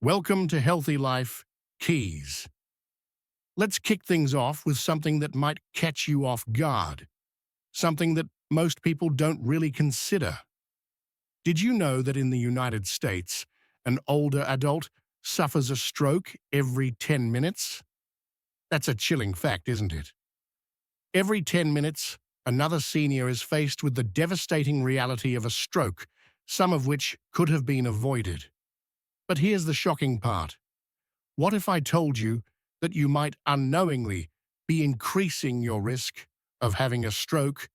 Welcome to Healthy Life Keys. Let's kick things off with something that might catch you off guard, something that most people don't really consider. Did you know that in the United States, an older adult suffers a stroke every 10 minutes? That's a chilling fact, isn't it? Every 10 minutes, another senior is faced with the devastating reality of a stroke, some of which could have been avoided. But here's the shocking part. What if I told you that you might unknowingly be increasing your risk of having a stroke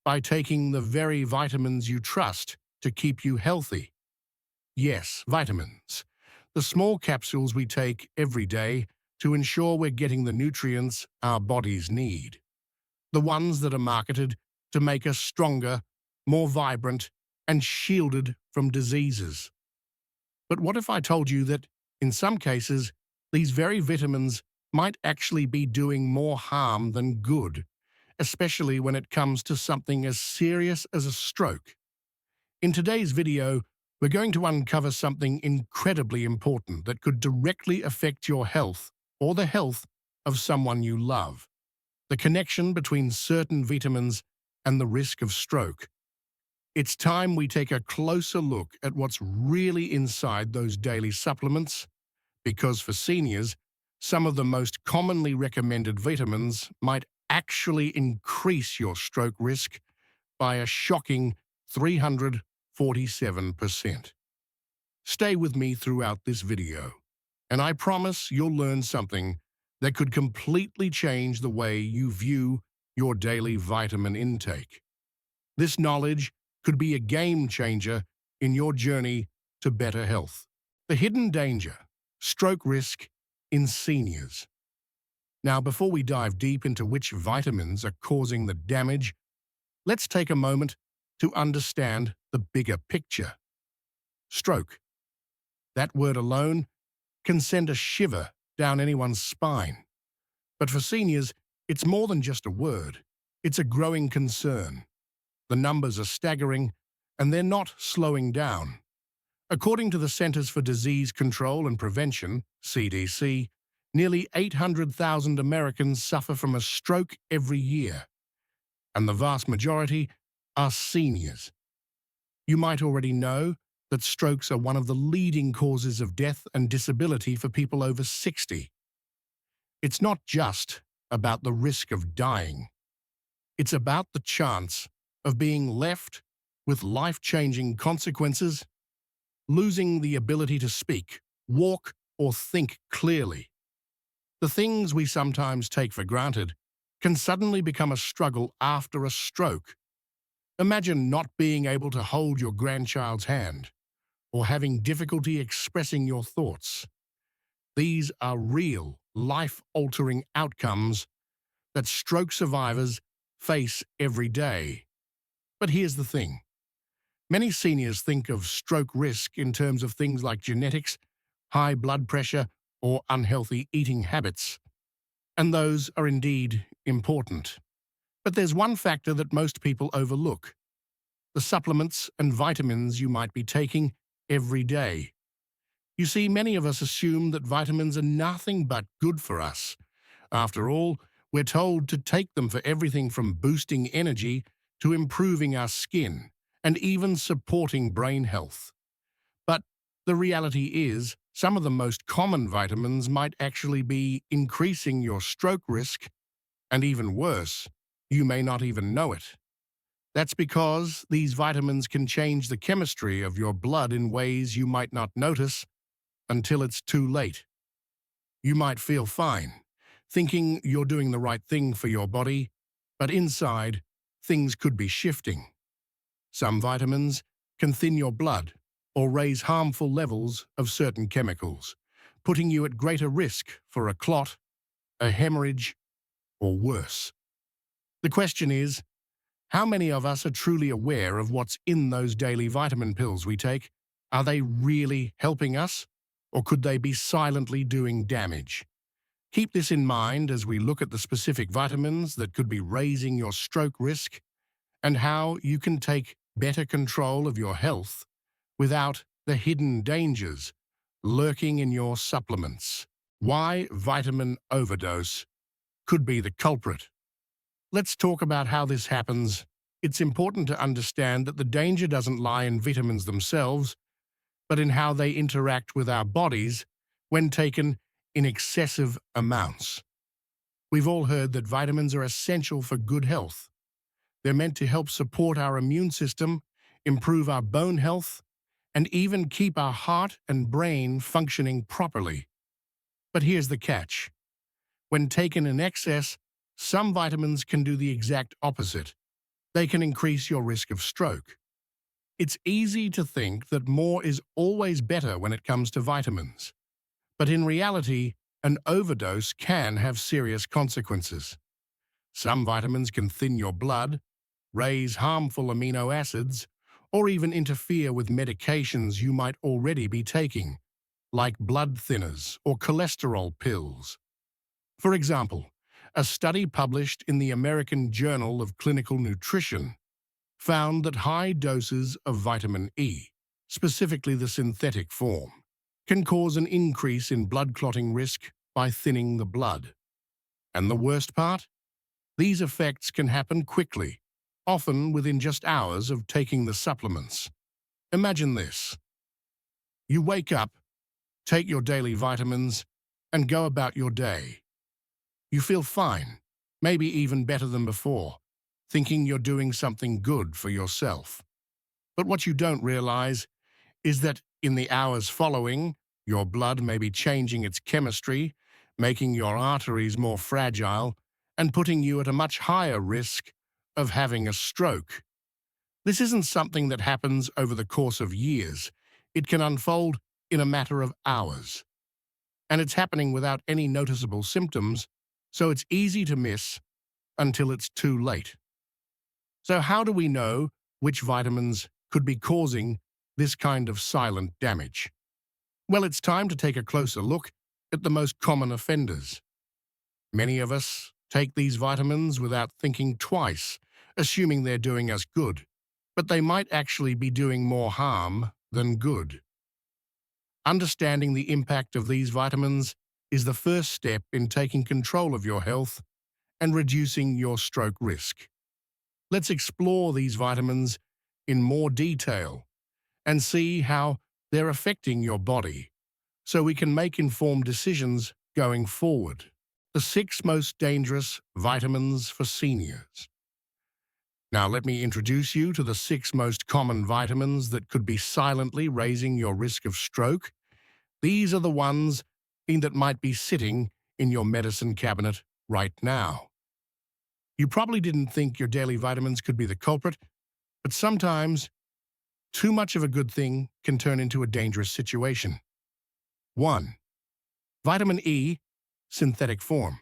by taking the very vitamins you trust to keep you healthy? Yes, vitamins. The small capsules we take every day to ensure we're getting the nutrients our bodies need. The ones that are marketed to make us stronger, more vibrant, and shielded from diseases. But what if I told you that, in some cases, these very vitamins might actually be doing more harm than good, especially when it comes to something as serious as a stroke? In today's video, we're going to uncover something incredibly important that could directly affect your health or the health of someone you love. The connection between certain vitamins and the risk of stroke. It's time we take a closer look at what's really inside those daily supplements, because for seniors, some of the most commonly recommended vitamins might actually increase your stroke risk by a shocking 347%. Stay with me throughout this video, and I promise you'll learn something that could completely change the way you view your daily vitamin intake. This knowledge could be a game changer in your journey to better health. The hidden danger, stroke risk in seniors. Now, before we dive deep into which vitamins are causing the damage, let's take a moment to understand the bigger picture. Stroke. That word alone can send a shiver down anyone's spine. But for seniors, it's more than just a word. It's a growing concern. The numbers are staggering, and they're not slowing down. According to the Centers for Disease Control and Prevention, CDC, nearly 800,000 Americans suffer from a stroke every year, and the vast majority are seniors. You might already know that strokes are one of the leading causes of death and disability for people over 60. It's not just about the risk of dying. It's about the chance of being left with life-changing consequences, losing the ability to speak, walk, or think clearly. The things we sometimes take for granted can suddenly become a struggle after a stroke. Imagine not being able to hold your grandchild's hand, or having difficulty expressing your thoughts. These are real, life-altering outcomes that stroke survivors face every day. But here's the thing. Many seniors think of stroke risk in terms of things like genetics, high blood pressure, or unhealthy eating habits. And those are indeed important. But there's one factor that most people overlook: the supplements and vitamins you might be taking every day. You see, many of us assume that vitamins are nothing but good for us. After all, we're told to take them for everything from boosting energy to improving our skin and even supporting brain health. But the reality is, some of the most common vitamins might actually be increasing your stroke risk, and even worse, you may not even know it. That's because these vitamins can change the chemistry of your blood in ways you might not notice until it's too late. You might feel fine, thinking you're doing the right thing for your body, but inside, things could be shifting. Some vitamins can thin your blood or raise harmful levels of certain chemicals, putting you at greater risk for a clot, a hemorrhage, or worse. The question is, how many of us are truly aware of what's in those daily vitamin pills we take? Are they really helping us, or could they be silently doing damage? Keep this in mind as we look at the specific vitamins that could be raising your stroke risk and how you can take better control of your health without the hidden dangers lurking in your supplements. Why vitamin overdose could be the culprit. Let's talk about how this happens. It's important to understand that the danger doesn't lie in vitamins themselves, but in how they interact with our bodies when taken in excessive amounts. We've all heard that vitamins are essential for good health. They're meant to help support our immune system, improve our bone health, and even keep our heart and brain functioning properly. But here's the catch. When taken in excess, some vitamins can do the exact opposite. They can increase your risk of stroke. It's easy to think that more is always better when it comes to vitamins. But in reality, an overdose can have serious consequences. Some vitamins can thin your blood, raise harmful amino acids, or even interfere with medications you might already be taking, like blood thinners or cholesterol pills. For example, a study published in the American Journal of Clinical Nutrition found that high doses of vitamin E, specifically the synthetic form, can cause an increase in blood clotting risk by thinning the blood. And the worst part? These effects can happen quickly, often within just hours of taking the supplements. Imagine this. You wake up, take your daily vitamins, and go about your day. You feel fine, maybe even better than before, thinking you're doing something good for yourself. But what you don't realize is that in the hours following, your blood may be changing its chemistry, making your arteries more fragile, and putting you at a much higher risk of having a stroke. This isn't something that happens over the course of years. It can unfold in a matter of hours. And it's happening without any noticeable symptoms, so it's easy to miss until it's too late. So how do we know which vitamins could be causing this kind of silent damage? Well, it's time to take a closer look at the most common offenders. Many of us take these vitamins without thinking twice, assuming they're doing us good, but they might actually be doing more harm than good. Understanding the impact of these vitamins is the first step in taking control of your health and reducing your stroke risk. Let's explore these vitamins in more detail and see how they're affecting your body so we can make informed decisions going forward. The 6 most dangerous vitamins for seniors. Now let me introduce you to the 6 most common vitamins that could be silently raising your risk of stroke. These are the ones that might be sitting in your medicine cabinet right now. You probably didn't think your daily vitamins could be the culprit, but sometimes too much of a good thing can turn into a dangerous situation. 1. Vitamin E, synthetic form.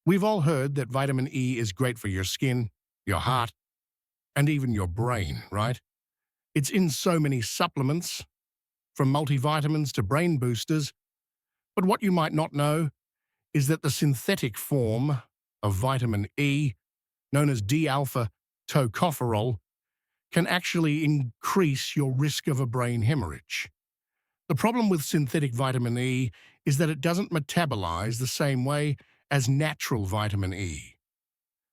We've all heard that vitamin E is great for your skin, your heart, and even your brain, right? It's in so many supplements, from multivitamins to brain boosters. But what you might not know is that the synthetic form of vitamin E, known as D-alpha tocopherol, can actually increase your risk of a brain hemorrhage. The problem with synthetic vitamin E is that it doesn't metabolize the same way as natural vitamin E.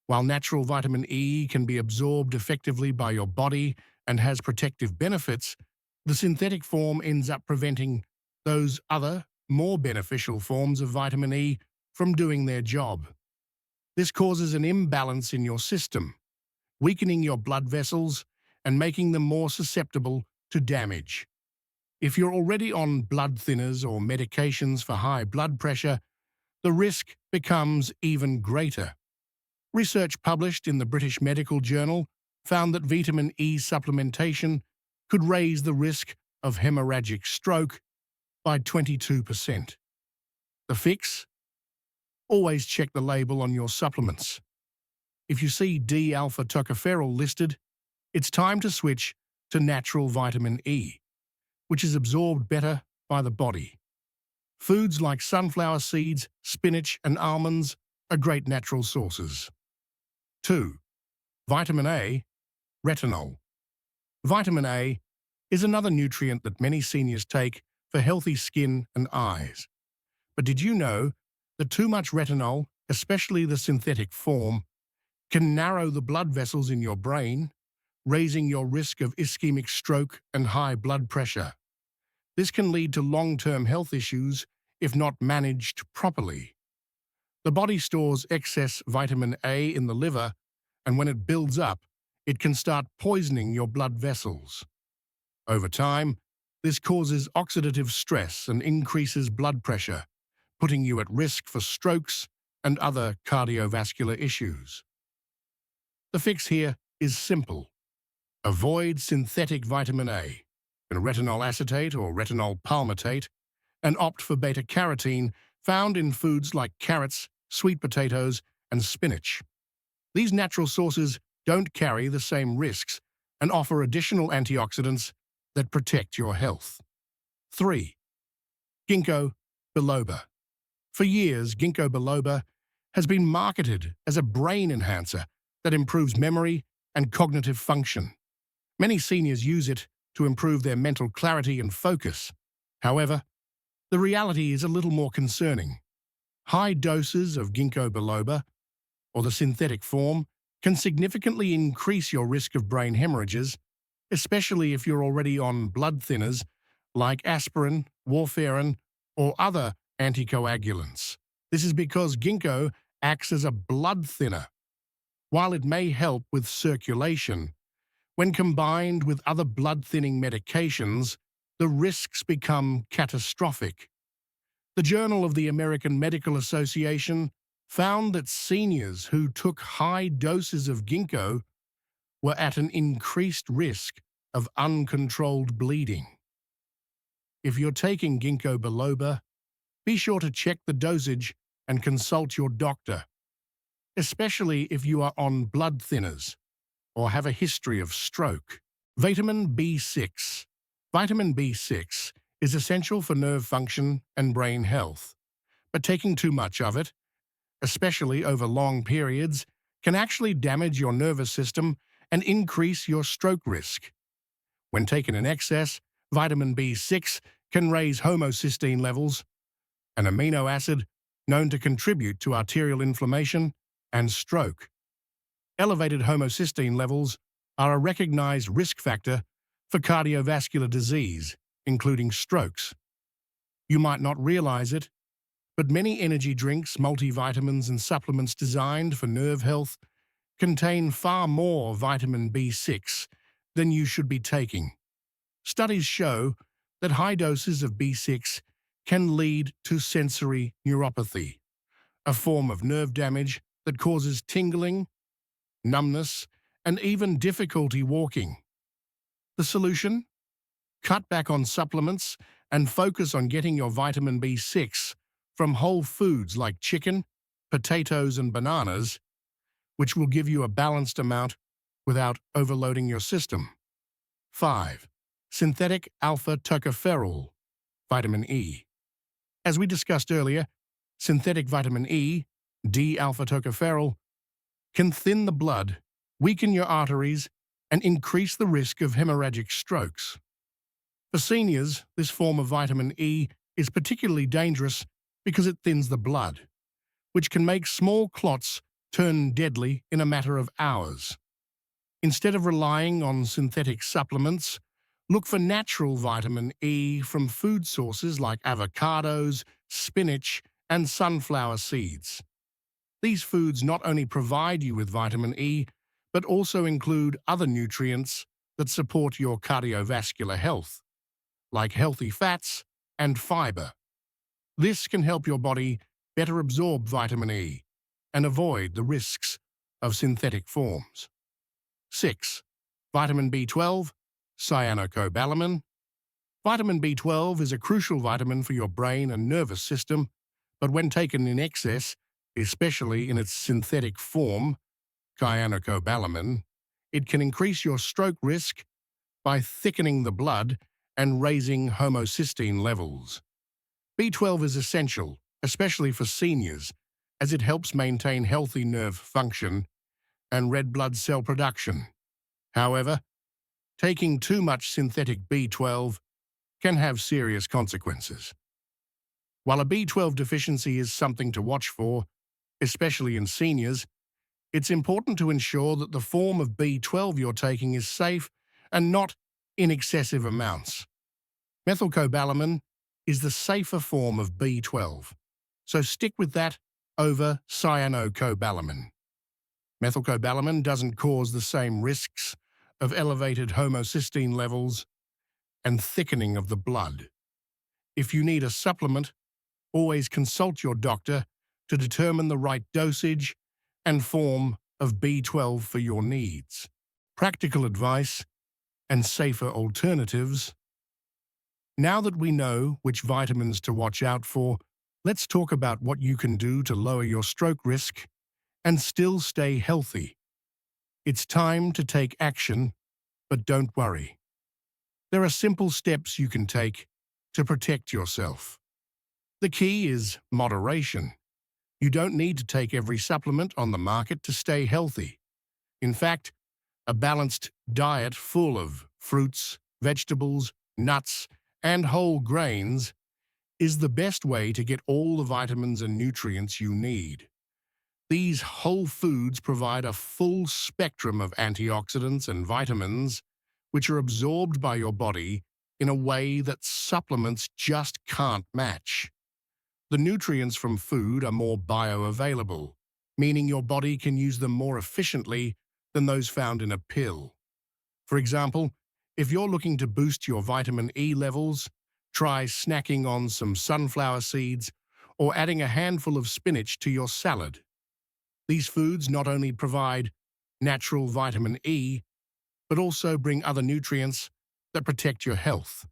While natural vitamin E can be absorbed effectively by your body and has protective benefits, the synthetic form ends up preventing those other, more beneficial forms of vitamin E from doing their job. This causes an imbalance in your system, weakening your blood vessels and making them more susceptible to damage. If you're already on blood thinners or medications for high blood pressure, the risk becomes even greater. Research published in the British Medical Journal found that vitamin E supplementation could raise the risk of hemorrhagic stroke by 22%. The fix? Always check the label on your supplements. If you see D-alpha tocopherol listed, it's time to switch to natural vitamin E, which is absorbed better by the body. Foods like sunflower seeds, spinach, and almonds are great natural sources. 2. Vitamin A, retinol. Vitamin A is another nutrient that many seniors take for healthy skin and eyes. But did you know that too much retinol, especially the synthetic form, can narrow the blood vessels in your brain, raising your risk of ischemic stroke and high blood pressure? This can lead to long-term health issues if not managed properly. The body stores excess vitamin A in the liver, and when it builds up, it can start poisoning your blood vessels. Over time, this causes oxidative stress and increases blood pressure, putting you at risk for strokes and other cardiovascular issues. The fix here is simple. Avoid synthetic vitamin A, retinol acetate or retinol palmitate, and opt for beta-carotene found in foods like carrots, sweet potatoes, and spinach. These natural sources don't carry the same risks and offer additional antioxidants that protect your health. 3. Ginkgo biloba. For years, ginkgo biloba has been marketed as a brain enhancer that improves memory and cognitive function. Many seniors use it to improve their mental clarity and focus. However, the reality is a little more concerning. High doses of ginkgo biloba, or the synthetic form, can significantly increase your risk of brain hemorrhages, especially if you're already on blood thinners like aspirin, warfarin, or other anticoagulants. This is because ginkgo acts as a blood thinner. While it may help with circulation, when combined with other blood-thinning medications, the risks become catastrophic. The Journal of the American Medical Association found that seniors who took high doses of ginkgo were at an increased risk of uncontrolled bleeding. If you're taking ginkgo biloba, be sure to check the dosage and consult your doctor, especially if you are on blood thinners or have a history of stroke. Vitamin B6. Vitamin B6 is essential for nerve function and brain health, but taking too much of it, especially over long periods, can actually damage your nervous system and increase your stroke risk. When taken in excess, vitamin B6 can raise homocysteine levels, an amino acid known to contribute to arterial inflammation and stroke. Elevated homocysteine levels are a recognized risk factor for cardiovascular disease, including strokes. You might not realize it, but many energy drinks, multivitamins, and supplements designed for nerve health contain far more vitamin B6 than you should be taking. Studies show that high doses of B6 can lead to sensory neuropathy, a form of nerve damage that causes tingling, numbness, and even difficulty walking. The solution? Cut back on supplements and focus on getting your vitamin B6 from whole foods like chicken, potatoes, and bananas, which will give you a balanced amount without overloading your system. 5. Synthetic alpha tocopherol, vitamin E. As we discussed earlier, synthetic vitamin E, D-alpha tocopherol, can thin the blood, weaken your arteries, and increase the risk of hemorrhagic strokes. For seniors, this form of vitamin E is particularly dangerous because it thins the blood, which can make small clots turn deadly in a matter of hours. Instead of relying on synthetic supplements, look for natural vitamin E from food sources like avocados, spinach, and sunflower seeds. These foods not only provide you with vitamin E, but also include other nutrients that support your cardiovascular health, like healthy fats and fiber. This can help your body better absorb vitamin E and avoid the risks of synthetic forms. 6. Vitamin B12, cyanocobalamin. Vitamin B12 is a crucial vitamin for your brain and nervous system, but when taken in excess, especially in its synthetic form, cyanocobalamin, it can increase your stroke risk by thickening the blood and raising homocysteine levels. B12 is essential, especially for seniors, as it helps maintain healthy nerve function and red blood cell production. However, taking too much synthetic B12 can have serious consequences. While a B12 deficiency is something to watch for, especially in seniors, it's important to ensure that the form of B12 you're taking is safe and not in excessive amounts. Methylcobalamin is the safer form of B12, so stick with that over cyanocobalamin. Methylcobalamin doesn't cause the same risks of elevated homocysteine levels and thickening of the blood. If you need a supplement, always consult your doctor to determine the right dosage and form of B12 for your needs. Practical advice and safer alternatives. Now that we know which vitamins to watch out for, let's talk about what you can do to lower your stroke risk and still stay healthy. It's time to take action, but don't worry. There are simple steps you can take to protect yourself. The key is moderation. You don't need to take every supplement on the market to stay healthy. In fact, a balanced diet full of fruits, vegetables, nuts, and whole grains is the best way to get all the vitamins and nutrients you need. These whole foods provide a full spectrum of antioxidants and vitamins, which are absorbed by your body in a way that supplements just can't match. The nutrients from food are more bioavailable, meaning your body can use them more efficiently than those found in a pill. For example, if you're looking to boost your vitamin E levels, try snacking on some sunflower seeds or adding a handful of spinach to your salad. These foods not only provide natural vitamin E, but also bring other nutrients that protect your health,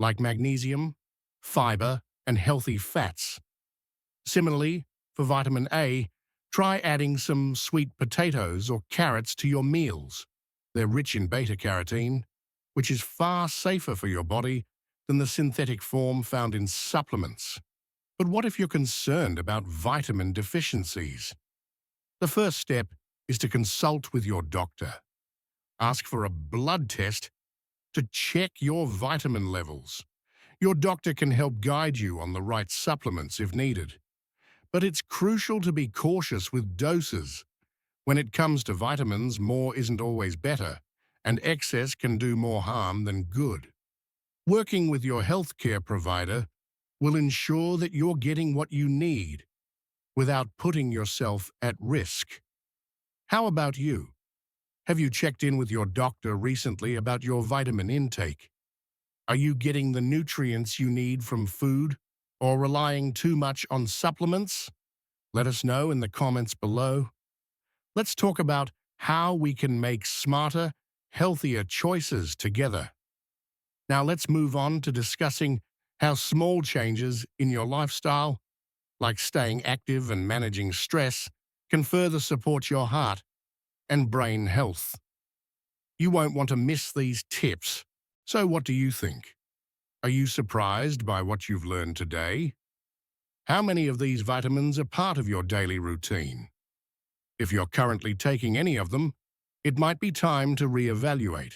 like magnesium, fiber, and healthy fats. Similarly, for vitamin A, try adding some sweet potatoes or carrots to your meals. They're rich in beta-carotene, which is far safer for your body than the synthetic form found in supplements. But what if you're concerned about vitamin deficiencies? The first step is to consult with your doctor. Ask for a blood test to check your vitamin levels. Your doctor can help guide you on the right supplements if needed. But it's crucial to be cautious with doses. When it comes to vitamins, more isn't always better, and excess can do more harm than good. Working with your healthcare provider will ensure that you're getting what you need without putting yourself at risk. How about you? Have you checked in with your doctor recently about your vitamin intake? Are you getting the nutrients you need from food or relying too much on supplements? Let us know in the comments below. Let's talk about how we can make smarter, healthier choices together. Now let's move on to discussing how small changes in your lifestyle, like staying active and managing stress, can further support your heart and brain health. You won't want to miss these tips. So what do you think? Are you surprised by what you've learned today? How many of these vitamins are part of your daily routine? If you're currently taking any of them, it might be time to reevaluate.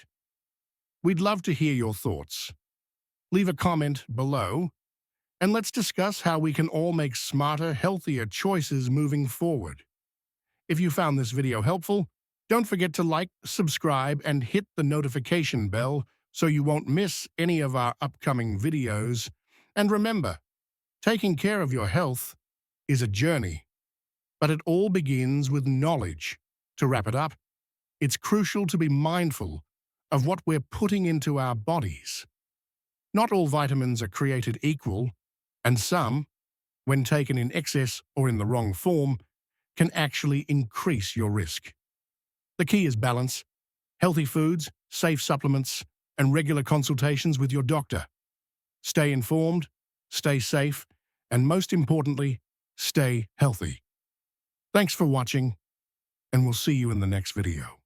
We'd love to hear your thoughts. Leave a comment below, and let's discuss how we can all make smarter, healthier choices moving forward. If you found this video helpful, don't forget to like, subscribe, and hit the notification bell so you won't miss any of our upcoming videos. And remember, taking care of your health is a journey, but it all begins with knowledge. To wrap it up, it's crucial to be mindful of what we're putting into our bodies. Not all vitamins are created equal, and some, when taken in excess or in the wrong form, can actually increase your risk. The key is balance, healthy foods, safe supplements, and regular consultations with your doctor. Stay informed, stay safe, and most importantly, stay healthy. Thanks for watching, and we'll see you in the next video.